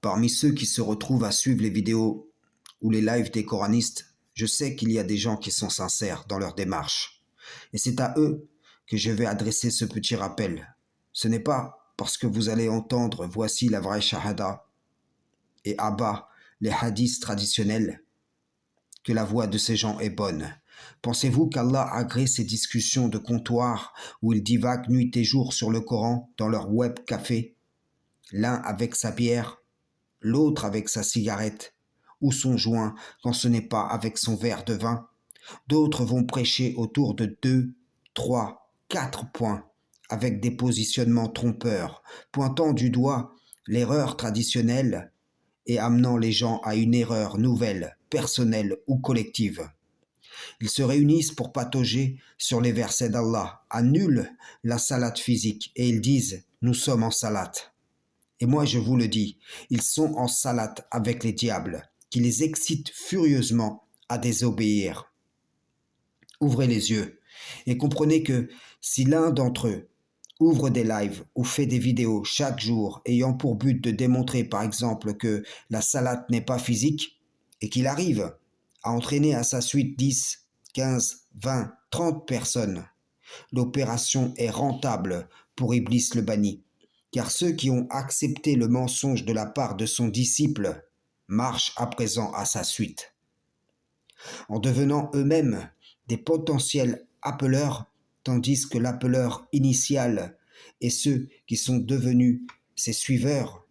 Parmi ceux qui se retrouvent à suivre les vidéos ou les lives des coranistes, je sais qu'il y a des gens qui sont sincères dans leur démarche. Et c'est à eux que je vais adresser ce petit rappel. Ce n'est pas parce que vous allez entendre voici la vraie shahada et abat les hadiths traditionnels que la voix de ces gens est bonne. Pensez-vous qu'Allah agrée ces discussions de comptoir où ils divaguent nuit et jour sur le Coran dans leur web café, l'un avec sa bière, l'autre avec sa cigarette ou son joint quand ce n'est pas avec son verre de vin? D'autres vont prêcher autour de 2, 3, 4 points avec des positionnements trompeurs, pointant du doigt l'erreur traditionnelle et amenant les gens à une erreur nouvelle, personnelle ou collective. Ils se réunissent pour patauger sur les versets d'Allah, annulent la salate physique et ils disent « Nous sommes en salate ». Et moi je vous le dis, ils sont en salate avec les diables, qui les excitent furieusement à désobéir. Ouvrez les yeux et comprenez que si l'un d'entre eux ouvre des lives ou fait des vidéos chaque jour ayant pour but de démontrer par exemple que la salate n'est pas physique et qu'il arrive à entraîner à sa suite 10, 15, 20, 30 personnes, l'opération est rentable pour Iblis le banni, car ceux qui ont accepté le mensonge de la part de son disciple marchent à présent à sa suite. En devenant eux-mêmes des potentiels appeleurs, tandis que l'appeleur initial et ceux qui sont devenus ses suiveurs,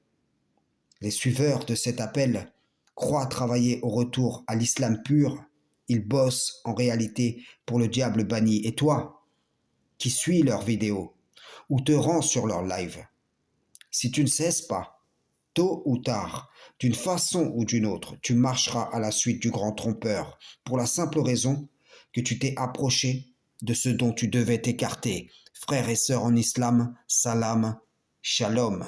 les suiveurs de cet appel, croient travailler au retour à l'islam pur, ils bossent en réalité pour le diable banni. Et toi, qui suis leurs vidéos ou te rends sur leur live, si tu ne cesses pas, tôt ou tard, d'une façon ou d'une autre, tu marcheras à la suite du grand trompeur, pour la simple raison que tu t'es approché de ce dont tu devais t'écarter. Frères et sœurs en islam, salam, shalom.